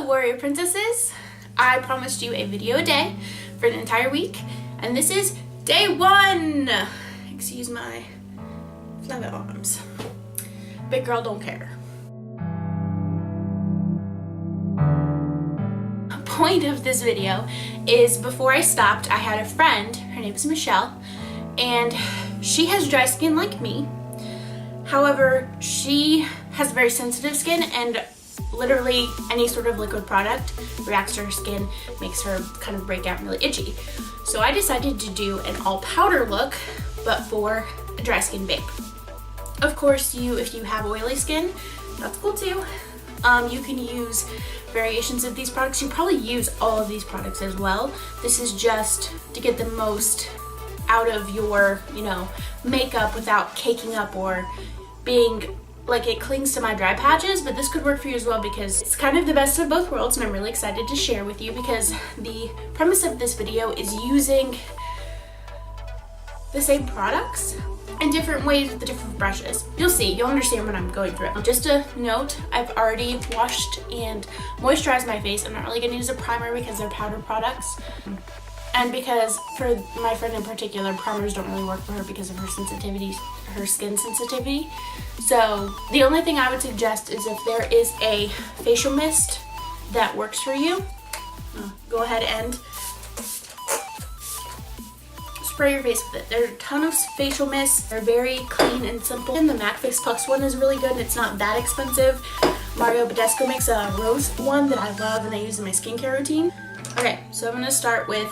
warrior princesses. I promised you a video a day for an entire week, and this is day 1. Excuse my flabby arms. Big girl don't care. The point of this video is before I stopped, I had a friend, her name is Michelle, and she has dry skin like me. However, she has very sensitive skin, and literally any sort of liquid product reacts to her skin, makes her kind of break out and really itchy. So I decided to do an all powder look, but for a dry skin babe. Of course, if you have oily skin, that's cool too. You can use variations of these products. You probably use all of these products as well. This is just to get the most out of your, makeup without caking up or being like it clings to my dry patches, but this could work for you as well because it's kind of the best of both worlds, and I'm really excited to share with you because the premise of this video is using the same products in different ways with the different brushes. You'll see, you'll understand what I'm going through. Just a note, I've already washed and moisturized my face. I'm not really gonna use a primer because they're powder products. And because for my friend in particular, primers don't really work for her because of her sensitivity, her skin sensitivity. So the only thing I would suggest is if there is a facial mist that works for you, go ahead and spray your face with it. There are a ton of facial mists. They're very clean and simple. And the MAC Fix Plus one is really good and it's not that expensive. Mario Badescu makes a rose one that I love and I use in my skincare routine. Okay, so I'm gonna start with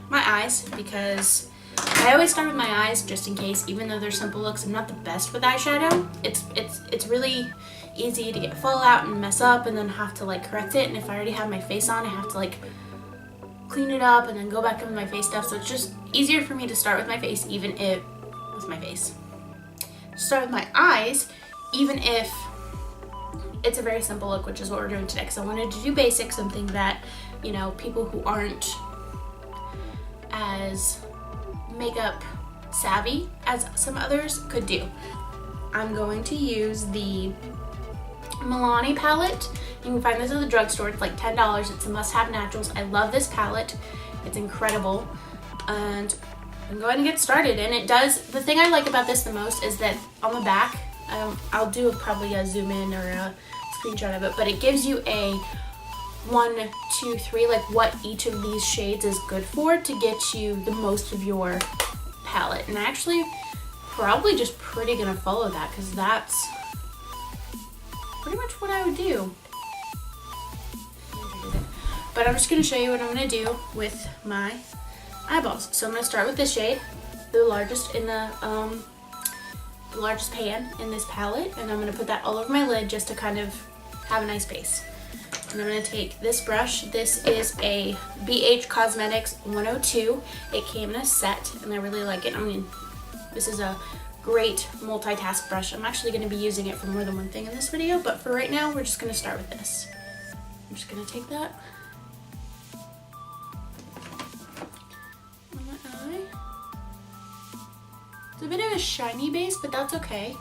my eyes because I always start with my eyes just in case, even though they're simple looks. I'm not the best with eyeshadow. It's really easy to get fallout and mess up and then have to like correct it. And if I already have my face on, I have to like clean it up and then go back in with my face stuff. So it's just easier for me to start with my face, start with my eyes, even if it's a very simple look, which is what we're doing today. Because I wanted to do basic, something that people who aren't as makeup savvy as some others could do. I'm going to use the Milani palette. You can find this at the drugstore. It's like $10. It's a must-have naturals. I love this palette. It's incredible. And I'm going to get started. And it does, the thing I like about this the most is that on the back, I'll do probably a zoom in or a screenshot of it, but it gives you a 1, 2, 3, like what each of these shades is good for to get you the most of your palette. And I actually probably just pretty gonna follow that because that's pretty much what I would do. But I'm just gonna show you what I'm gonna do with my eyeballs. So I'm gonna start with this shade, the largest in the largest pan in this palette, and I'm gonna put that all over my lid just to kind of have a nice base. And I'm going to take this brush. This is a BH Cosmetics 102. It came in a set and I really like it. I mean, this is a great multitask brush. I'm actually going to be using it for more than one thing in this video, but for right now, we're just going to start with this. I'm just going to take that on my eye. It's a bit of a shiny base, but that's okay.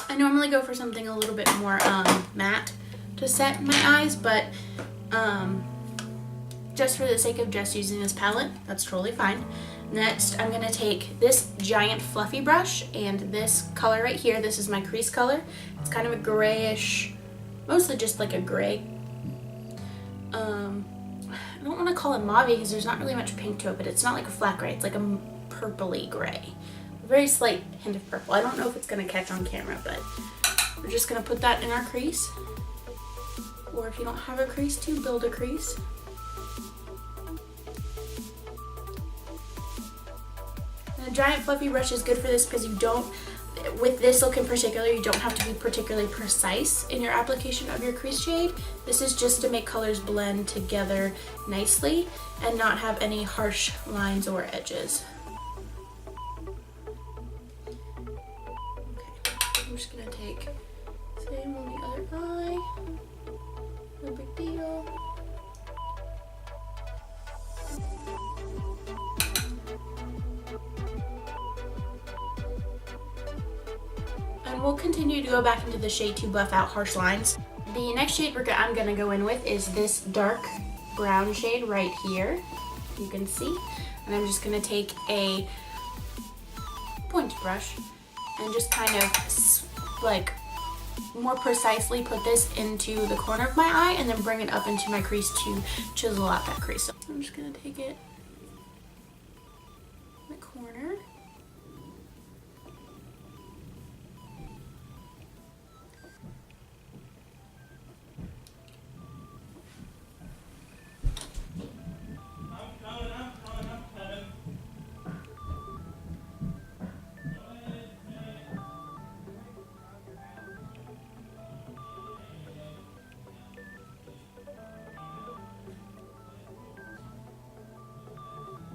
I normally go for something a little bit more matte to set my eyes, but just for the sake of just using this palette, that's totally fine. Next, I'm gonna take this giant fluffy brush and this color right here. This is my crease color. It's kind of a grayish, mostly just like a gray. I don't want to call it mauve because there's not really much pink to it, but it's not like a flat gray. It's like a purpley gray. A very slight hint of purple. I don't know if it's gonna catch on camera, but we're just gonna put that in our crease. Or if you don't have a crease, to build a crease. And a giant fluffy brush is good for this because you don't, with this look in particular, you don't have to be particularly precise in your application of your crease shade. This is just to make colors blend together nicely and not have any harsh lines or edges. Okay, I'm just gonna take same on the other eye. No big deal. go. And we'll continue to go back into the shade to buff out harsh lines. The next shade I'm gonna go in with is this dark brown shade right here. You can see. And I'm just gonna take a pointed brush and just kind of like more precisely put this into the corner of my eye and then bring it up into my crease to chisel out that crease. So I'm just gonna take it in the corner.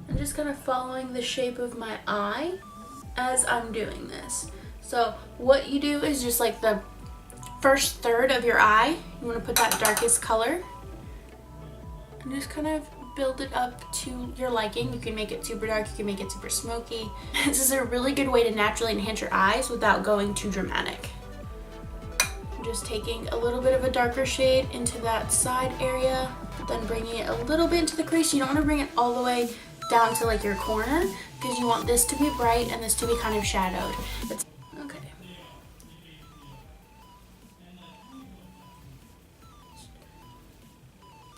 I'm just kind of following the shape of my eye as I'm doing this. So what you do is just like the first third of your eye, you want to put that darkest color and just kind of build it up to your liking. You can make it super dark, you can make it super smoky. This is a really good way to naturally enhance your eyes without going too dramatic. I'm just taking a little bit of a darker shade into that side area, then bringing it a little bit into the crease. You don't want to bring it all the way down to like your corner because you want this to be bright and this to be kind of shadowed. Okay.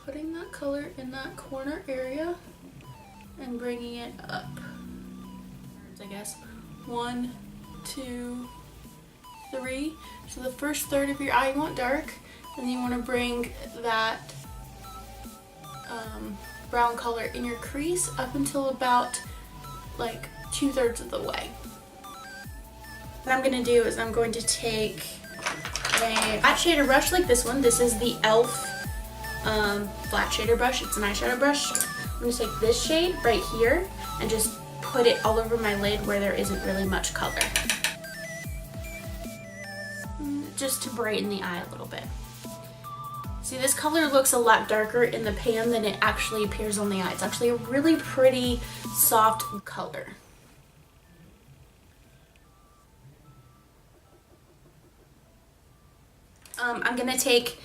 Putting that color in that corner area and bringing it up. I guess 1, 2, 3. So the first third of your eye you want dark, and then you want to bring that brown color in your crease up until about like 2/3 of the way. What I'm going to do is I'm going to take a flat shader brush like this one. This is the e.l.f. Flat shader brush. It's an eyeshadow brush. I'm going to take this shade right here and just put it all over my lid where there isn't really much color. Just to brighten the eye a little bit. See, this color looks a lot darker in the pan than it actually appears on the eye. It's actually a really pretty soft color. I'm gonna take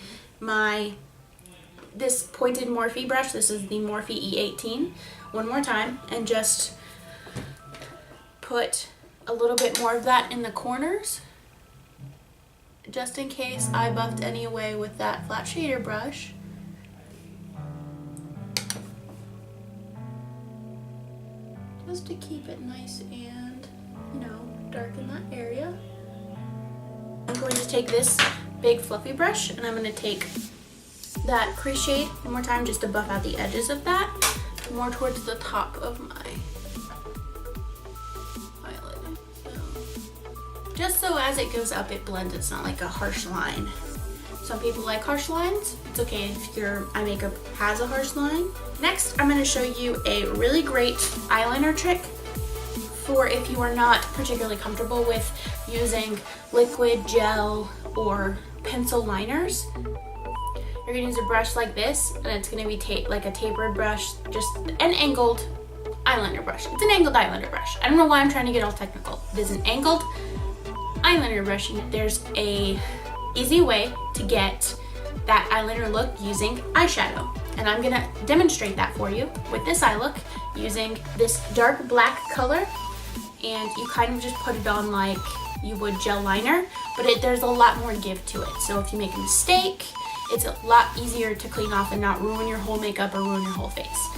this pointed Morphe brush. This is the Morphe E18 one more time and just put a little bit more of that in the corners, just in case I buffed any away with that flat shader brush. Just to keep it nice and, you know, dark in that area. I'm going to take this big fluffy brush and I'm going to take that crease shade one more time just to buff out the edges of that, more towards the top of my eyelid. Just so as it goes up, it blends. It's not like a harsh line. Some people like harsh lines. It's okay if your eye makeup has a harsh line. Next, I'm going to show you a really great eyeliner trick for if you are not particularly comfortable with using liquid, gel, or pencil liners. You're going to use a brush like this, and it's going to be like a tapered brush, just an angled eyeliner brush. It's an angled eyeliner brush. I don't know why I'm trying to get all technical. It is an angled eyeliner brush. There's a easy way to get that eyeliner look using eyeshadow, and I'm gonna demonstrate that for you with this eye look using this dark black color, and you kind of just put it on like you would gel liner, but there's a lot more give to it. So if you make a mistake, it's a lot easier to clean off and not ruin your whole makeup or ruin your whole face.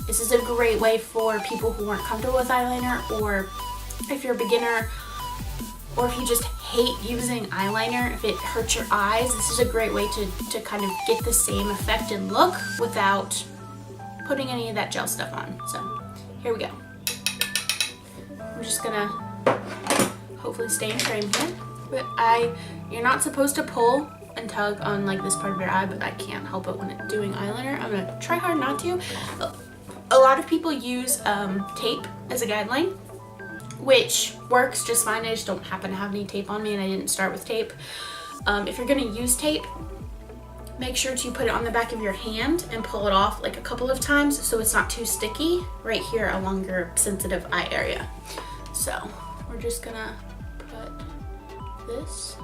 This is a great way for people who aren't comfortable with eyeliner, or if you're a beginner, or if you just hate using eyeliner, if it hurts your eyes, this is a great way to kind of get the same effect and look without putting any of that gel stuff on. So here we go. I'm just gonna hopefully stay in frame here. But you're not supposed to pull and tug on like this part of your eye, but I can't help it when it's doing eyeliner. I'm gonna try hard not to. A lot of people use tape as a guideline, which works just fine. I just don't happen to have any tape on me, and I didn't start with tape. If you're gonna use tape, make sure to put it on the back of your hand and pull it off like a couple of times so it's not too sticky right here along your sensitive eye area. So we're just gonna put this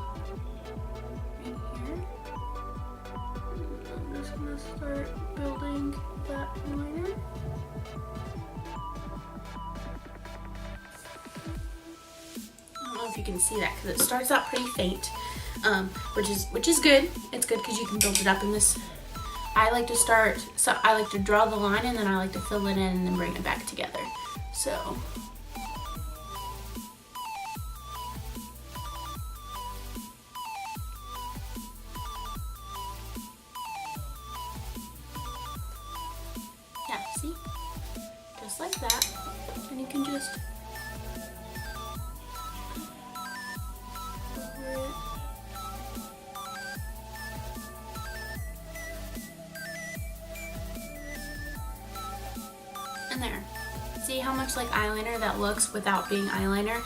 right here. I'm just gonna start building that liner. I don't know if you can see that because it starts out pretty faint, which is good. It's good because you can build it up in this. I like to draw the line and then I like to fill it in and then bring it back together. So yeah, see? Just like that. And you can just over it. And there. See how much like eyeliner that looks without being eyeliner?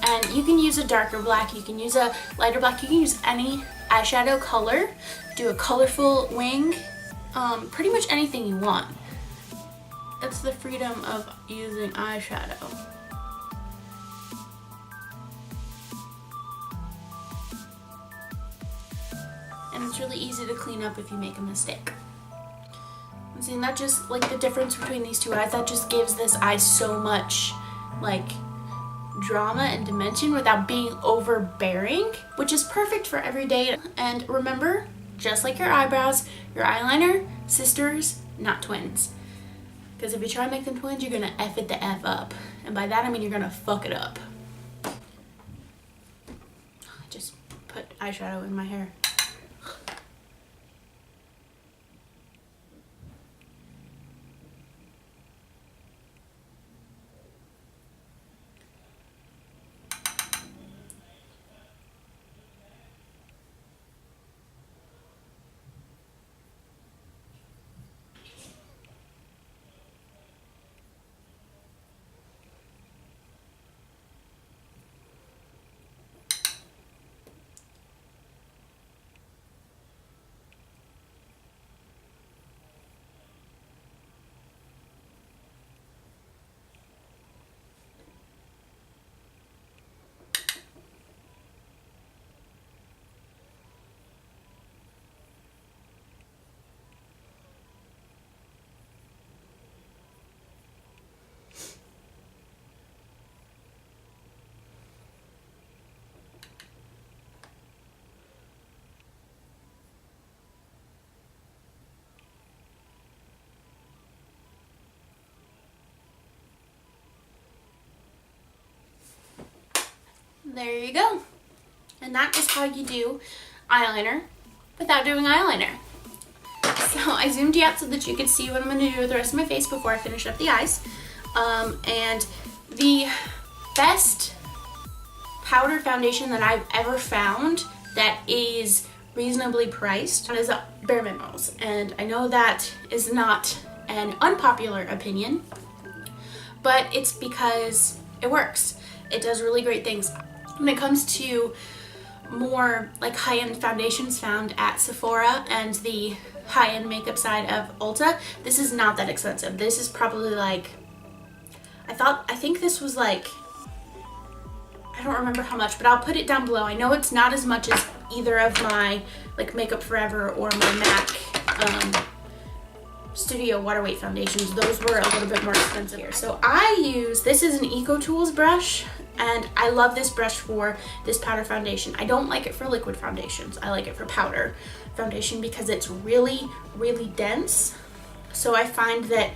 And you can use a darker black, you can use a lighter black, you can use any eyeshadow color, do a colorful wing, pretty much anything you want. That's the freedom of using eyeshadow. And it's really easy to clean up if you make a mistake. And see, that just, like the difference between these two eyes, that just gives this eye so much, like, drama and dimension without being overbearing, which is perfect for every day. And remember, just like your eyebrows, your eyeliner, sisters, not twins. Because if you try to make them twins, you're gonna F it the F up. And by that I mean you're gonna fuck it up. I just put eyeshadow in my hair. There you go. And that is how you do eyeliner without doing eyeliner. So I zoomed you out so that you could see what I'm going to do with the rest of my face before I finish up the eyes. And the best powder foundation that I've ever found that is reasonably priced is Bare Minerals. And I know that is not an unpopular opinion, but it's because it works. It does really great things. When it comes to more like high-end foundations found at Sephora and the high-end makeup side of Ulta, this is not that expensive. This is probably like, I think this was like, I don't remember how much, but I'll put it down below. I know it's not as much as either of my like Makeup Forever or my MAC Studio Water Weight foundations. Those were a little bit more expensive here. So this is an Eco Tools brush, and I love this brush for this powder foundation. I don't like it for liquid foundations. I like it for powder foundation because it's really, really dense. So I find that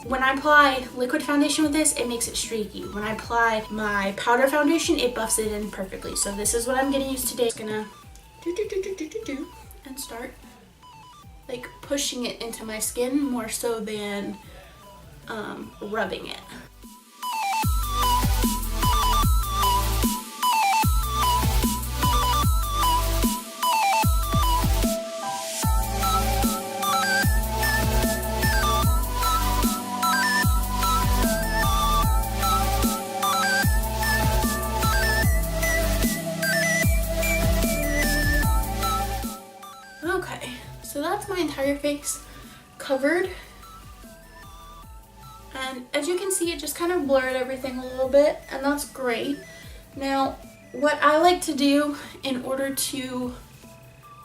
when I apply liquid foundation with this, it makes it streaky. When I apply my powder foundation, it buffs it in perfectly. So this is what I'm gonna use today. I'm gonna do and start like pushing it into my skin more so than rubbing it. So that's my entire face covered. And as you can see, it just kind of blurred everything a little bit, and that's great. Now, what I like to do in order to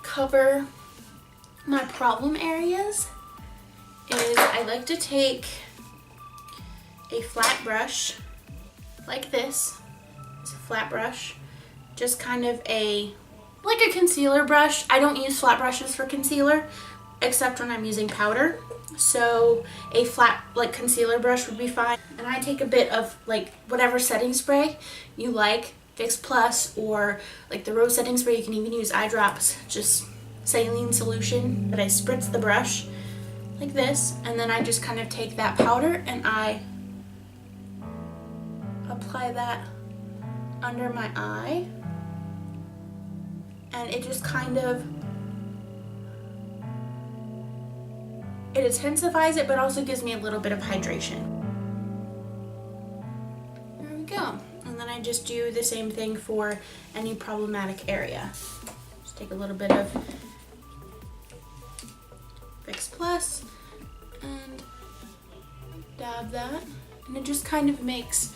cover my problem areas is I like to take a flat brush like this. It's a flat brush, just kind of like a concealer brush. I don't use flat brushes for concealer except when I'm using powder. So a flat like concealer brush would be fine. And I take a bit of like whatever setting spray you like, Fix Plus or like the rose setting spray. You can even use eye drops, just saline solution. But I spritz the brush like this, and then I just kind of take that powder and I apply that under my eye, and it just kind of, it intensifies it but also gives me a little bit of hydration. There we go. And then I just do the same thing for any problematic area. Just take a little bit of Fix Plus and dab that, and it just kind of makes,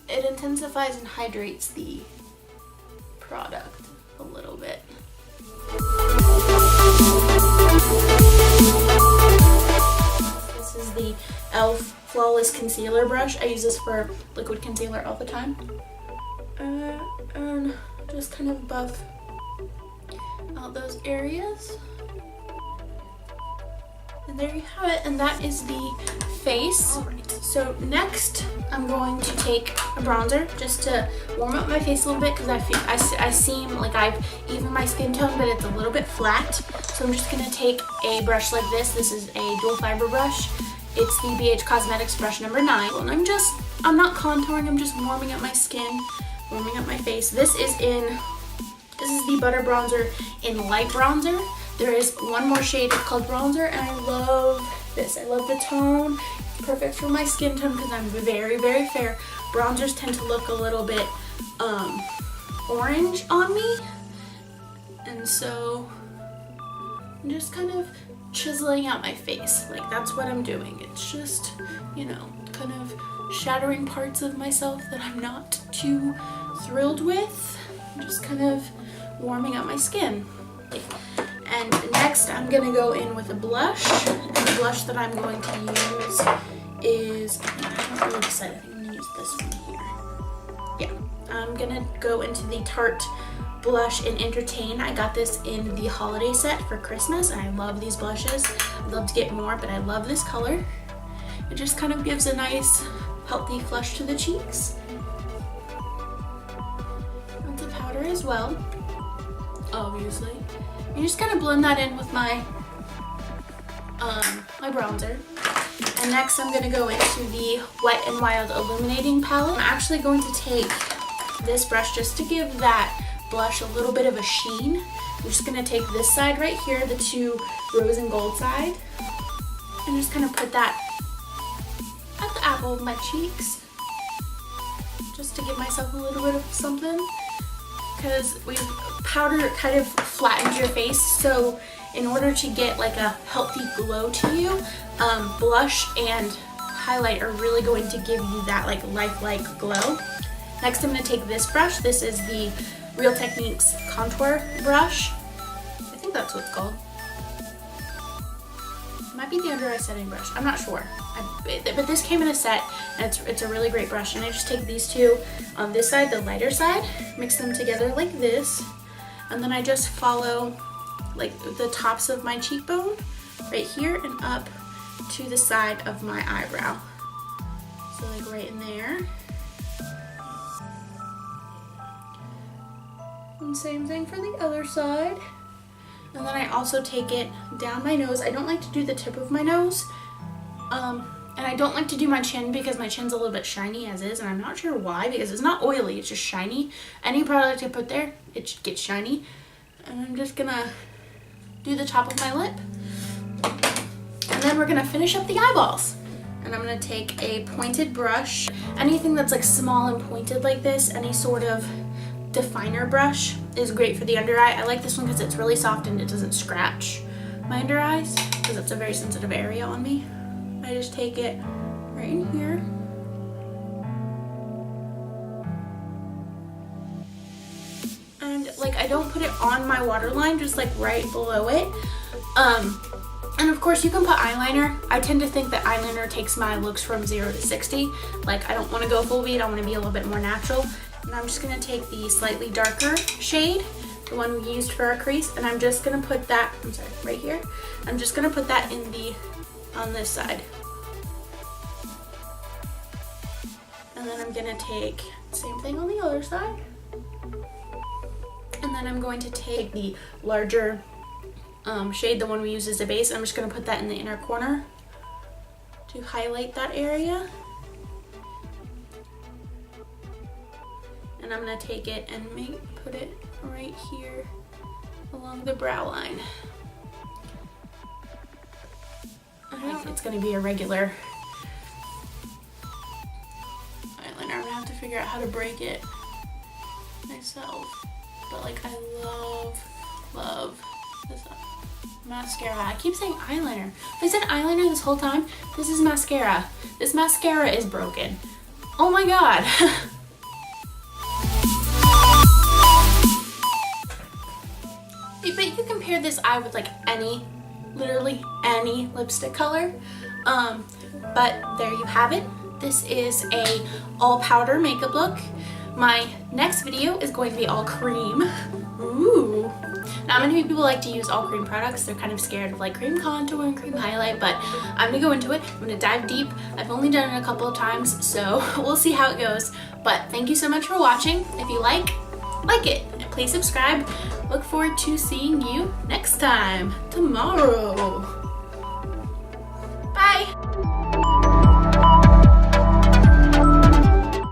it intensifies and hydrates the product a little bit. This is the e.l.f. Flawless Concealer Brush. I use this for liquid concealer all the time. And just kind of buff out those areas. And there you have it, and that is the face. Alright, so next I'm going to take a bronzer just to warm up my face a little bit, because I seem like I've evened my skin tone, but it's a little bit flat. So I'm just gonna take a brush like this. This is a dual fiber brush. It's the BH Cosmetics brush number 9. And I'm not contouring, I'm just warming up my skin, warming up my face. This is the Butter Bronzer in Light Bronzer. There is one more shade called Bronzer, and I love this. I love the tone. It's perfect for my skin tone because I'm very, very fair. Bronzers tend to look a little bit orange on me. And so I'm just kind of chiseling out my face. Like, that's what I'm doing. It's just, you know, kind of shattering parts of myself that I'm not too thrilled with. I'm just kind of warming up my skin. And next I'm gonna go in with a blush, and the blush that I'm going to use is, I haven't really decided, I think I'm gonna use this one here. Yeah, I'm gonna go into the Tarte blush in Entertain. I got this in the holiday set for Christmas, and I love these blushes. I'd love to get more, but I love this color. It just kind of gives a nice, healthy flush to the cheeks. And the powder as well, obviously. You just kind of blend that in with my my bronzer. And next I'm gonna go into the Wet n Wild Illuminating Palette. I'm actually going to take this brush just to give that blush a little bit of a sheen. I'm just gonna take this side right here, the two rose and gold side, and just kind of put that at the apple of my cheeks, just to give myself a little bit of something, because powder kind of flattens your face, so in order to get like a healthy glow to you, blush and highlight are really going to give you that like lifelike glow. Next I'm going to take this brush. This is the Real Techniques contour brush. I think that's what it's called. It might be the under eye setting brush, I'm not sure. But this came in a set, and it's a really great brush. And I just take these two on this side, the lighter side, mix them together like this, and then I just follow like the tops of my cheekbone right here and up to the side of my eyebrow. So like right in there. And same thing for the other side. And then I also take it down my nose. I don't like to do the tip of my nose. And I don't like to do my chin because my chin's a little bit shiny as is, and I'm not sure why, because it's not oily, it's just shiny. Any product I put there, it gets shiny. And I'm just gonna do the top of my lip. And then we're gonna finish up the eyeballs. And I'm gonna take a pointed brush. Anything that's like small and pointed like this, any sort of definer brush is great for the under eye. I like this one because it's really soft and it doesn't scratch my under eyes because it's a very sensitive area on me. I just take it right in here. And like I don't put it on my waterline, just like right below it. And of course you can put eyeliner. I tend to think that eyeliner takes my looks from 0 to 60. Like I don't want to go full bead, I want to be a little bit more natural. And I'm just going to take the slightly darker shade, the one we used for our crease, and I'm just going to put that, I'm sorry, right here. I'm just going to put that on this side. And then I'm going to take the same thing on the other side. And then I'm going to take the larger shade, the one we use as a base. I'm just going to put that in the inner corner to highlight that area. And I'm going to take it and put it right here along the brow line. I think it's going to be a regular eyeliner. I'm going to have to figure out how to break it myself. But like I love this mascara. I keep saying eyeliner. I said eyeliner this whole time. This is mascara. This mascara is broken. Oh my god. But you can pair this eye with like literally any lipstick color. But there you have it. This is a all powder makeup look. My next video is going to be all cream. Ooh. Not many people like to use all cream products. They're kind of scared of like cream contour and cream highlight, but I'm gonna go into it. I'm gonna dive deep. I've only done it a couple of times, so we'll see how it goes. But thank you so much for watching. If you like it. And please subscribe. Look forward to seeing you next time, tomorrow.